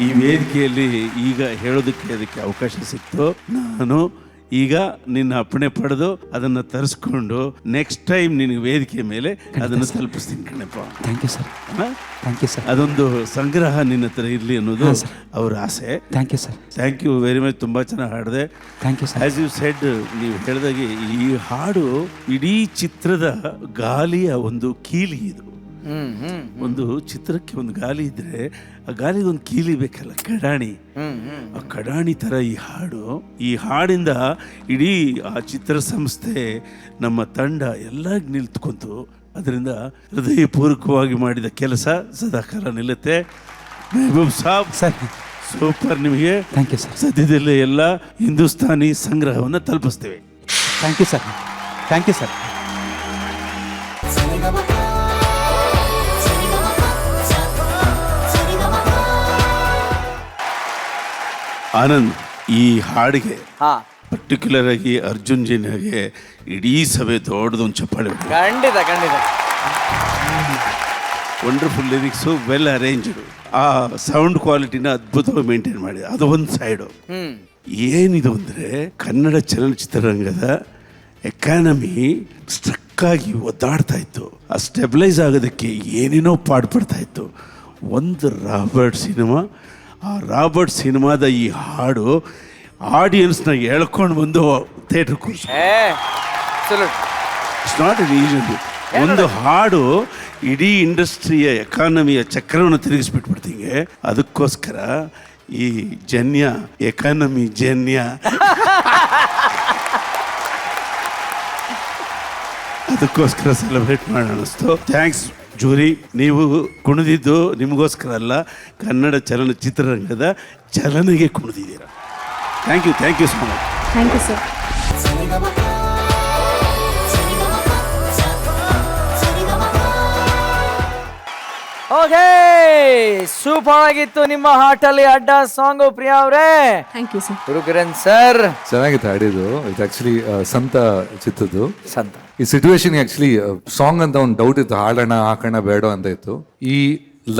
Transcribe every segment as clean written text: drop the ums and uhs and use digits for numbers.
ಈ ವೇದಿಕೆಯಲ್ಲಿ ಈಗ ಹೇಳೋದಕ್ಕೆ ಅದಕ್ಕೆ ಅವಕಾಶ ಸಿಕ್ತು. ನಾನು ಈಗ ನಿನ್ನ ಅಪ್ಪಣೆ ಪಡೆದು ಅದನ್ನು ತರಿಸ್ಕೊಂಡು ನೆಕ್ಸ್ಟ್ ಟೈಮ್ ನಿನಗೆ ವೇದಿಕೆ ಮೇಲೆ ಅದನ್ನು ತಲುಪಿಸ್ತೀನಿ ಕಣಪ್ಪ. Thank you sir. Thank you sir. ಅದೊಂದು ಸಂಗ್ರಹ ನಿನ್ನ ಹತ್ರ ಇರಲಿ ಅನ್ನೋದು ಅವ್ರ ಆಸೆ. Thank you sir. Thank you very much. ತುಂಬ ಚೆನ್ನಾಗಿ ಹಾಡಿದೆ. Thank you sir. As you said, ನೀವು ಹೇಳಿದಾಗೆ ಈ ಹಾಡು ಇಡೀ ಚಿತ್ರದ ಗಾಲಿಯ ಒಂದು ಕೀಲಿ ಇದು. ಒಂದು ಚಿತ್ರಕ್ಕೆ ಒಂದು ಗಾಲಿ ಇದ್ರೆ ಆ ಗಾಲಿಗೆ ಒಂದು ಕೀಲಿ ಬೇಕಲ್ಲ, ಕಡಾಣಿ. ಆ ಕಡಾಣಿ ತರ ಈ ಹಾಡಿಂದ ಇಡೀ ಆ ಚಿತ್ರ ಸಂಸ್ಥೆ, ನಮ್ಮ ತಂಡ ಎಲ್ಲ ನಿಲ್ತ್ಕೊಂತು. ಅದರಿಂದ ಹೃದಯಪೂರ್ವಕವಾಗಿ ಮಾಡಿದ ಕೆಲಸ ಸದಾಕಾಲ ನಿಲ್ಲುತ್ತೆ. Mehboob Sab sir, super. ನಿಮಗೆ ಥ್ಯಾಂಕ್ ಯು ಸರ್. ಸದ್ಯದಲ್ಲೇ ಎಲ್ಲ ಹಿಂದೂಸ್ತಾನಿ ಸಂಗ್ರಹವನ್ನು ತಲುಪಿಸ್ತೇವೆ. Thank you sir. Thank you sir. Anand, ಈ ಹಾಡಿಗೆ ಪರ್ಟಿಕ್ಯುಲರ್ ಆಗಿ ಅರ್ಜುನ್ ಜಿನ್ಗೆ ಇಡೀ ಸಭೆ ದೊಡ್ಡದೊಂದು ಚಪ್ಪಾಳೆ. ಖಂಡಿತ ಖಂಡಿತ. Wonderful lyrics, well arranged. ಆ ಸೌಂಡ್ ಕ್ವಾಲಿಟಿನ ಅದ್ಭುತವಾಗಿ ಮೇಂಟೈನ್ ಮಾಡಿದೆ. ಅದು ಒಂದು ಸೈಡು. ಏನಿದು ಅಂದರೆ ಕನ್ನಡ ಚಲನಚಿತ್ರರಂಗದ ಎಕಾನಮಿ ಸ್ಟ್ರಕ್ ಆಗಿ ಒದ್ದಾಡ್ತಾ ಇತ್ತು. ಆ ಸ್ಟೆಬಿಲೈಸ್ ಆಗೋದಕ್ಕೆ ಏನೇನೋ ಪಾಡ್ಪಡ್ತಾ ಇತ್ತು. ಒಂದು ರಾಬರ್ಟ್ ಸಿನಿಮಾ, ಆ ರಾಬರ್ಟ್ ಸಿನಿಮಾದ ಈ ಹಾಡು ಆಡಿಯನ್ಸ್ನ ಎಳ್ಕೊಂಡು ಬಂದು ಥಿಯೇಟರ್ ಕೂರಿಸಿ. It's not an easy. ಒಂದು ಹಾಡು ಇಡೀ ಇಂಡಸ್ಟ್ರಿಯ ಎಕಾನಮಿಯ ಚಕ್ರವನ್ನು ತಿರುಗಿಸ್ಬಿಟ್ಬಿಡ್ತೀವಿ. ಅದಕ್ಕೋಸ್ಕರ ಈ ಜನ್ಯ ಎಕಾನಮಿ ಜನ್ಯ ಅದಕ್ಕೋಸ್ಕರ ಸೆಲೆಬ್ರೇಟ್ ಮಾಡೋಣ ಅನಿಸ್ತು. Thanks jury. ನೀವು ಕುಣಿದಿದ್ದು ನಿಮಗೋಸ್ಕರ ಅಲ್ಲ, ಕನ್ನಡ ಚಲನಚಿತ್ರರಂಗದ ಚಲನೆಗೆ ಕುಣಿದಿದ್ದೀರಾ. Thank you so much. Thank you sir. Okay, super ಆಗಿತ್ತು ನಿಮ್ಮ ಹಾಟಲ್ಲಿ ಅಡ್ಡ ಸಾಂಗು ಪ್ರಿಯಾ ಅವರೇ. Thank you sir. Gurukiran sir, ಚೆನ್ನಾಗಿತ್ತು ಹಾಡಿದ್ದು. ಇದು ಆಕ್ಚುಲಿ ಸಂತ ಚಿತ್ತದ್ದು. ಸಂತ ಈ ಸಿಚುವೇಶನ್ ಆಕ್ಚುಲಿ ಸಾಂಗ್ ಅಂತ ಒಂದು ಡೌಟ್ ಇತ್ತು, ಹಾಡೋಣ ಹಾಕೋಣ ಬೇಡ ಅಂತ ಇತ್ತು. ಈ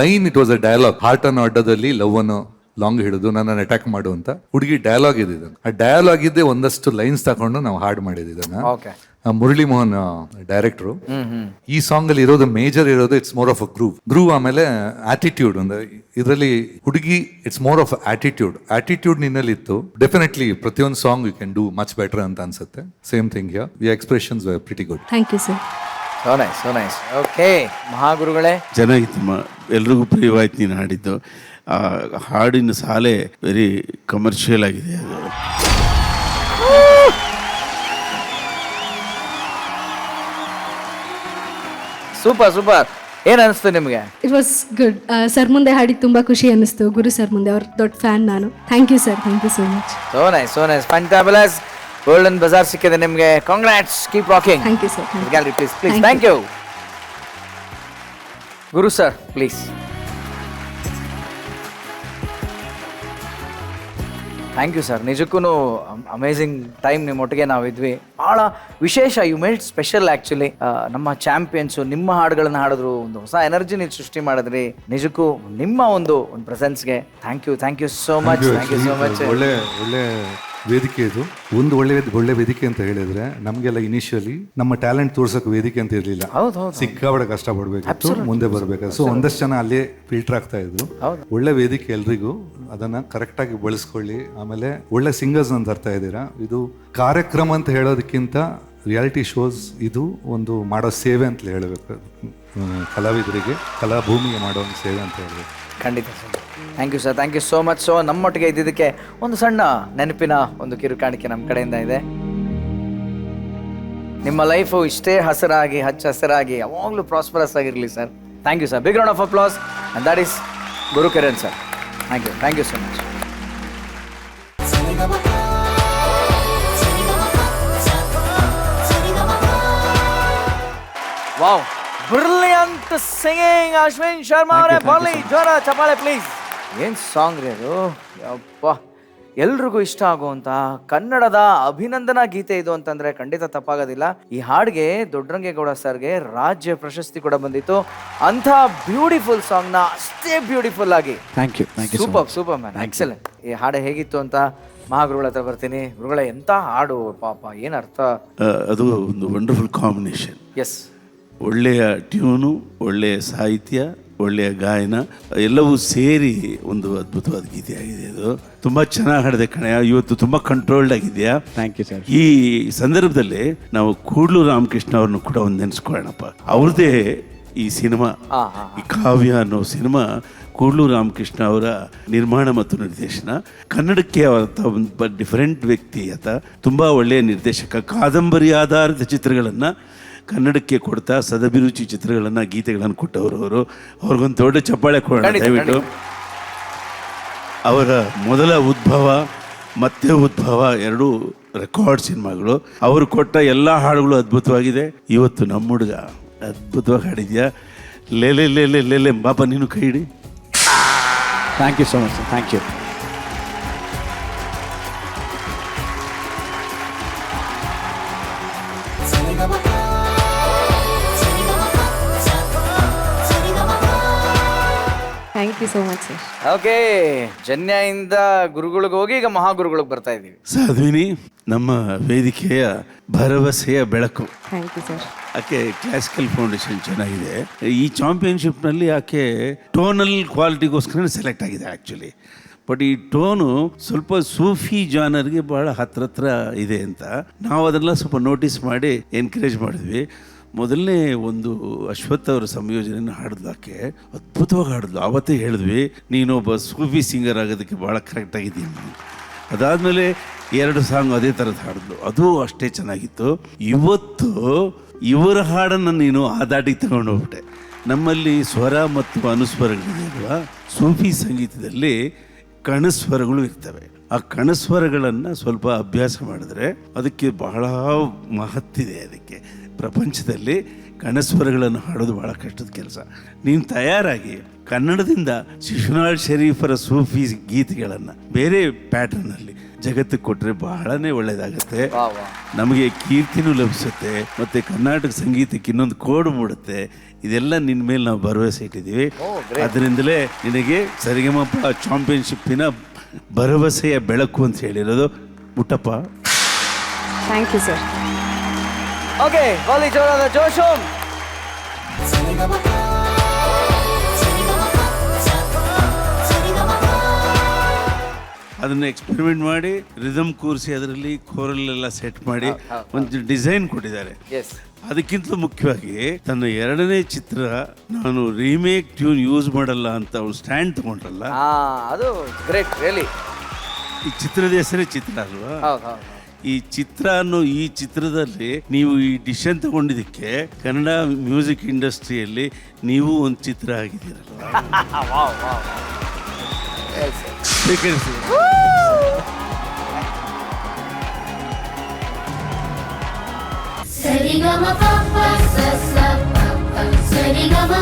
line it was a dialogue. Heart ಅನ್ನೋ ಅಡ್ಡದಲ್ಲಿ ಲವ್ ಅನ್ನು ಲಾಂಗ್ ಹಿಡಿದು ನನ್ನನ್ನು ಅಟ್ಯಾಕ್ ಮಾಡು ಅಂತ ಹುಡುಗಿ ಡಯಲಾಗ್ ಇದೆ. ಆ ಡಯಲಾಗ್ ಇದ್ದೆ ಒಂದಷ್ಟು ಲೈನ್ಸ್ ತಗೊಂಡು ನಾವು ಹಾಡ್ ಮಾಡಿದ್ದು ಇದನ್ನ. ಓಕೆ. ಮುರಳಿ ಮೋಹನ್ ಡೈರೆಕ್ಟ್ರು. ಈ ಸಾಂಗ್ ಅಲ್ಲಿ ಇರೋದು ಮೇಜರ್ ಇರೋದು it's more of a groove. ಆಮೇಲೆ ಆಟಿಟ್ಯೂಡ್ ಅಂದ್ರೆ ಇದರಲ್ಲಿ ಹುಡುಗಿ ಇಟ್ಸ್ ಮೋರ್ ಆಫ್ ಆಟಿಟ್ಯೂಡ್ ನಿನ್ನಲ್ಲಿ ಇತ್ತು. ಡೆಫಿನೆಟ್ಲಿ ಪ್ರತಿಯೊಂದು song you can do much better ಅಂತ ಅನ್ಸುತ್ತೆ. Same thing here, the expressions were pretty good. Thank you sir. So nice. Okay ಮಹಾಗುರುಗಳೇ, ಚೆನ್ನಾಗಿತ್ತಮ್ಮ. ಎಲ್ರಿಗೂ ಪ್ರಿಯವಾಯ್ತು ನೀನು ಹಾಡಿದ್ದು. ಆ ಹಾಡಿನ ಸಾಲೆ ವೆರಿ ಕಮರ್ಷಿಯಲ್ ಆಗಿದೆ. ಅದು ಸೂಪರ್. ಏನ್ ಅನಿಸ್ತು ನಿಮಗೆ? It was good. ಸರ್ ಮುಂದೆ ಹಾಡಿ ತುಂಬಾ ಖುಷಿ ಅನ್ನಿಸ್ತು. ಗುರು ಸರ್ ಮುಂದೆ ಅವ್ರ ದೊಡ್ಡ ಫ್ಯಾನ್ ನಾನು. Thank you sir. Thank you so much. So nice. Fantabulous. Golden buzzer ಸಿಕ್ಕಿದೆ ನಿಮಗೆ. Congrats. Keep rocking. Thank you sir. Gallery please. Thank you. Guru sir please. Thank you sir. ನಿಜಕ್ಕೂ ಅಮೇಝಿಂಗ್ ಟೈಮ್ ನಿಮ್ಮೊಟ್ಟಿಗೆ ನಾವಿದ್ವಿ. ಭಾಳ ವಿಶೇಷ. You made special actually. ನಮ್ಮ champions ನಿಮ್ಮ ಹಾಡುಗಳನ್ನ ಹಾಡಿದ್ರು, ಒಂದು ಹೊಸ ಎನರ್ಜಿ ನೀವು ಸೃಷ್ಟಿ ಮಾಡಿದ್ರಿ. ನಿಜಕ್ಕೂ ನಿಮ್ಮ ಒಂದು ಪ್ರೆಸೆನ್ಸ್ಗೆ ಥ್ಯಾಂಕ್ ಯು ಸೋ ಮಚ್. ಒಳ್ಳೆ ವೇದಿಕೆ ಇದು. ಒಂದು ಒಳ್ಳೆ ವೇದಿಕೆ ಅಂತ ಹೇಳಿದ್ರೆ ನಮ್ಗೆಲ್ಲ ಇನಿಷಿಯಲಿ ನಮ್ಮ ಟ್ಯಾಲೆಂಟ್ ತೋರ್ಸಕ್ ವೇದಿಕೆ ಅಂತ ಇರ್ಲಿಲ್ಲ. ಸಿಕ್ಕಾಬಡೆ ಕಷ್ಟ ಪಡ್ಬೇಕಿತ್ತು, ಮುಂದೆ ಬರ್ಬೇಕಾದ್ರೆ. ಸೊ ಒಂದಷ್ಟು ಜನ ಅಲ್ಲೇ ಫಿಲ್ಟರ್ ಆಗ್ತಾ ಇದ್ರು. ಒಳ್ಳೆ ವೇದಿಕೆ ಎಲ್ರಿಗೂ. ಅದನ್ನ ಕರೆಕ್ಟ್ ಆಗಿ ಬಳಸ್ಕೊಳ್ಳಿ. ಆಮೇಲೆ ಒಳ್ಳೆ ಸಿಂಗರ್ಸ್ ಅಂತ ತರ್ತಾ ಇದ್ದೀರಾ. ಇದು ಕಾರ್ಯಕ್ರಮ ಅಂತ ಹೇಳೋದಕ್ಕಿಂತ ರಿಯಾಲಿಟಿ ಶೋಸ್ ಇದು ಒಂದು ಮಾಡೋ ಸೇವೆ ಅಂತ ಹೇಳಬೇಕು. ಕಲಾವಿದರಿಗೆ, ಕಲಾಭೂಮಿಗೆ ಮಾಡೋ ಒಂದು ಸೇವೆ ಅಂತ ಹೇಳಬೇಕು. ಖಂಡಿತ sir. Thank you so much. So ನಮ್ಮೊಟ್ಟಿಗೆ ಇದ್ದಿದ್ದಕ್ಕೆ ಒಂದು ಸಣ್ಣ ನೆನಪಿನ ಒಂದು ಕಿರುಕಾಣಿಕೆ ನಮ್ಮ ಕಡೆಯಿಂದ ಇದೆ. ನಿಮ್ಮ ಲೈಫು ಇಷ್ಟೇ ಹಸಿರಾಗಿ ಹಚ್ಚ ಹಸಿರಾಗಿ ಯಾವಾಗಲೂ ಪ್ರಾಸ್ಪರಸ್ ಆಗಿರಲಿ sir. Thank you sir. Big round of applause. And that is Gurukiran sir. Thank you so much. Wow, brilliant singing Ashwin Sharma ಅವರೇ. ಬರ್ಲಿ ಜೋರ ಚಪ್ಪಾಳೆ ಪ್ಲೀಸ್. ಏನು ಸಾಂಗ್ ರೀ ಅದು, ಯಪ್ಪ. ಎಲ್ರಿಗೂ ಇಷ್ಟ ಆಗುವಂತಹ ಕನ್ನಡದ ಅಭಿನಂದನಾ ಗೀತೆ ಇದು ಅಂತಂದ್ರೆ ಖಂಡಿತ ತಪ್ಪಾಗೋದಿಲ್ಲ. ಈ ಹಾಡಿಗೆ ದೊಡ್ಡರಂಗೇಗೌಡ ಸರ್ಗೆ ರಾಜ್ಯ ಪ್ರಶಸ್ತಿ ಕೂಡ ಬಂದಿತ್ತು. ಅಂಥ ಬ್ಯೂಟಿಫುಲ್ ಸಾಂಗ್ ನ ಅಷ್ಟೇ ಬ್ಯೂಟಿಫುಲ್ ಆಗಿ thank you super man, excellent. ಈ ಹಾಡು ಹೇಗಿತ್ತು ಅಂತ ಮಹಾಗುರುಗಳ ಹತ್ರ ಬರ್ತೀನಿ. ಗುರುಗಳ ಎಂತ ಹಾಡು ಪಾಪ, ಏನ್ ಅರ್ಥ. ಅದು ಒಂದು ವಂಡರ್ಫುಲ್ ಕಾಂಬಿನೇಷನ್. ಎಸ್, ಒಳ್ಳೆಯ ಟ್ಯೂನು, ಒಳ್ಳೆಯ ಸಾಹಿತ್ಯ, ಒಳ್ಳೆಯ ಗಾಯನ ಎಲ್ಲವೂ ಸೇರಿ ಒಂದು ಅದ್ಭುತವಾದ ಗೀತೆ ಆಗಿದೆ. ಅದು ತುಂಬಾ ಚೆನ್ನಾಗಿ ಹಾಡಿದೆ ಕಣೆ. ಇವತ್ತು ತುಂಬಾ ಕಂಟ್ರೋಲ್ಡ್ ಆಗಿದೆಯಾ. Thank you sir. ಈ ಸಂದರ್ಭದಲ್ಲಿ ನಾವು ಕೂಡ್ಲು ರಾಮಕೃಷ್ಣ ಅವ್ರನ್ನು ಕೂಡ ಒಂದು ನೆನೆಸ್ಕೊಳ್ಳೋಣಪ್ಪ. ಅವ್ರದ್ದೇ ಈ ಸಿನಿಮಾ, ಈ ಕಾವ್ಯ ಅನ್ನೋ ಸಿನಿಮಾ ಕೂಡ್ಲು ರಾಮಕೃಷ್ಣ ಅವರ ನಿರ್ಮಾಣ ಮತ್ತು ನಿರ್ದೇಶನ. ಕನ್ನಡಕ್ಕೆ ಅವರ ಡಿಫರೆಂಟ್ ವ್ಯಕ್ತಿ ಆತ. ತುಂಬ ಒಳ್ಳೆಯ ನಿರ್ದೇಶಕ. ಕಾದಂಬರಿ ಆಧಾರಿತ ಚಿತ್ರಗಳನ್ನು ಕನ್ನಡಕ್ಕೆ ಕೊಡ್ತಾ ಸದಭಿರುಚಿ ಚಿತ್ರಗಳನ್ನು, ಗೀತೆಗಳನ್ನು ಕೊಟ್ಟವರು ಅವರು. ಅವ್ರಿಗೊಂದು ದೊಡ್ಡ ಚಪ್ಪಾಳೆ ಕೊಡೋಣ ದಯವಿಟ್ಟು. ಅವರ ಮೊದಲ ಉದ್ಭವ ಮತ್ತೆ ಉದ್ಭವ ಎರಡೂ ರೆಕಾರ್ಡ್ ಸಿನಿಮಾಗಳು. ಅವರು ಕೊಟ್ಟ ಎಲ್ಲ ಹಾಡುಗಳು ಅದ್ಭುತವಾಗಿದೆ. ಇವತ್ತು ನಮ್ಮ ಹುಡುಗ ಅದ್ಭುತವಾಗಿ ಹಾಡಿದ್ಯಾ. ಲೇಲೆ ಲೇಲೆ ಲೇಲೆ ಬಾಬಾ, ನೀನು ಕೈ ಹಿಡಿ. Thank you so much sir. Thank you. Thank you so much sir. Okay, ಜನ್ಯದಿಂದ ಗುರುಗಳಿಗೆ ಹೋಗಿ ಈಗ ಮಹಾಗುರುಗಳಿಗೆ ಬರ್ತಾ ಇದ್ದೀವಿ. ಸಾಧ್ವಿನಿ ನಮ್ಮ ವೇದಿಕೆಯ ಭರವಸೆಯ ಬೆಳಕು. Thank you sir. ಆಕೆ ಕ್ಲಾಸಿಕಲ್ ಫೌಂಡೇಶನ್ ಚೆನ್ನಾಗಿದೆ. ಈ ಚಾಂಪಿಯನ್ಶಿಪ್ನಲ್ಲಿ ಆಕೆ ಟೋನಲ್ ಕ್ವಾಲಿಟಿಗೋಸ್ಕರ ಸೆಲೆಕ್ಟ್ ಆಗಿದೆ ಆ್ಯಕ್ಚುಲಿ. ಬಟ್ ಈ ಟೋನು ಸ್ವಲ್ಪ ಸೂಫಿ ಜಾನರ್ಗೆ ಬಹಳ ಹತ್ರ ಇದೆ ಅಂತ ನಾವು ಅದನ್ನೆಲ್ಲ ಸ್ವಲ್ಪ ನೋಟಿಸ್ ಮಾಡಿ ಎನ್ಕರೇಜ್ ಮಾಡಿದ್ವಿ. ಮೊದಲನೇ ಒಂದು ಅಶ್ವಥ್ ಅವರ ಸಂಯೋಜನೆಯನ್ನು ಹಾಡಿದ್ಲು ಆಕೆ, ಅದ್ಭುತವಾಗಿ ಹಾಡಿದ್ಲು. ಆವತ್ತೇ ಹೇಳಿದ್ವಿ ನೀನೊಬ್ಬ ಸೂಫಿ ಸಿಂಗರ್ ಆಗೋದಕ್ಕೆ ಭಾಳ ಕರೆಕ್ಟ್ ಆಗಿದ್ದೀನಿ. ಅದಾದಮೇಲೆ 2 ಸಾಂಗ್ ಅದೇ ಥರದ್ದು ಹಾಡಿದ್ಲು, ಅದು ಅಷ್ಟೇ ಚೆನ್ನಾಗಿತ್ತು. ಇವತ್ತು ಇವರ ಹಾಡನ್ನು ನೀನು ಆ ದಾಟಿಗೆ ತಗೊಂಡು ಹೋಗ್ಬಿಟ್ಟೆ. ನಮ್ಮಲ್ಲಿ ಸ್ವರ ಮತ್ತು ಅನುಸ್ವರಗಳಿದೆಯಲ್ವಾ, ಸೂಫಿ ಸಂಗೀತದಲ್ಲಿ ಕಣಸ್ವರಗಳು ಇರ್ತವೆ. ಆ ಕಣಸ್ವರಗಳನ್ನು ಸ್ವಲ್ಪ ಅಭ್ಯಾಸ ಮಾಡಿದ್ರೆ ಅದಕ್ಕೆ ಬಹಳ ಮಹತ್ತಿದೆ. ಅದಕ್ಕೆ ಪ್ರಪಂಚದಲ್ಲಿ ಕಣಸ್ವರಗಳನ್ನು ಹಾಡೋದು ಭಾಳ ಕಷ್ಟದ ಕೆಲಸ. ನೀನು ತಯಾರಾಗಿ ಕನ್ನಡದಿಂದ ಶಿಶುನಾಳ್ ಶರೀಫರ ಸೂಫಿ ಗೀತೆಗಳನ್ನು ಬೇರೆ ಪ್ಯಾಟರ್ನಲ್ಲಿ ಜಗತ್ತಿಗೆ ಕೊಟ್ಟರೆ ಬಹಳನೇ ಒಳ್ಳೆಯದಾಗುತ್ತೆ. ನಮಗೆ ಕೀರ್ತಿನೂ ಲಭಿಸುತ್ತೆ ಮತ್ತು ಕರ್ನಾಟಕ ಸಂಗೀತಕ್ಕೆ ಇನ್ನೊಂದು ಕೋಡು ಮೂಡುತ್ತೆ. ಇದೆಲ್ಲ ನಿನ್ನ ಮೇಲೆ ನಾವು ಭರವಸೆ ಇಟ್ಟಿದ್ದೀವಿ. ಅದರಿಂದಲೇ ನಿನಗೆ ಸರಿಗಮಪ ಚಾಂಪಿಯನ್ಶಿಪ್ಪಿನ ಭರವಸೆಯ ಬೆಳಕು ಅಂತ ಹೇಳಿರೋದು. Muttappa. Thank you sir. Okay, ಗೋಲಿ ಜೋರಾದ ಜೋಶು. ಅದನ್ನು ಎಕ್ಸ್ಪೆರಿಮೆಂಟ್ ಮಾಡಿ ರಿದಮ್ ಕೂರಿಸಿ ಅದರಲ್ಲಿ ಕೋರಲ್ಲೆಲ್ಲ ಸೆಟ್ ಮಾಡಿ ಒಂದು ಡಿಸೈನ್ ಕೊಟ್ಟಿದ್ದಾರೆ. ಅದಕ್ಕಿಂತ ಮುಖ್ಯವಾಗಿ ತನ್ನ 2ನೇ ಚಿತ್ರ ನಾನು ರೀಮೇಕ್ ಟ್ಯೂನ್ ಯೂಸ್ ಮಾಡಲ್ಲ ಅಂತ ಅವಳು ಸ್ಟ್ಯಾಂಡ್ ತಗೊಂಡ್ರಲ್ಲ, ಅದು ಗ್ರೇಟ್ ರಿಯಲಿ. ಈ ಚಿತ್ರದ ಹೆಸರೇ ಚಿತ್ರ ಅಲ್ವಾ. ಈ ಚಿತ್ರ ಅನ್ನೋ ಈ ಚಿತ್ರದಲ್ಲಿ ನೀವು ಈ ಡಿಸಿಷನ್ ತಗೊಂಡಿದ್ದಕ್ಕೆ ಕನ್ನಡ ಮ್ಯೂಸಿಕ್ ಇಂಡಸ್ಟ್ರಿಯಲ್ಲಿ ನೀವು ಒಂದು ಚಿತ್ರ ಆಗಿದ್ದೀರಲ್ವಾ. ಸ್ವೀಕರಿಸಿ. ಸರಿಗಮ ಪಪ್ಪ ಸಸ ಪಪ್ಪ ಸರಿಗಮ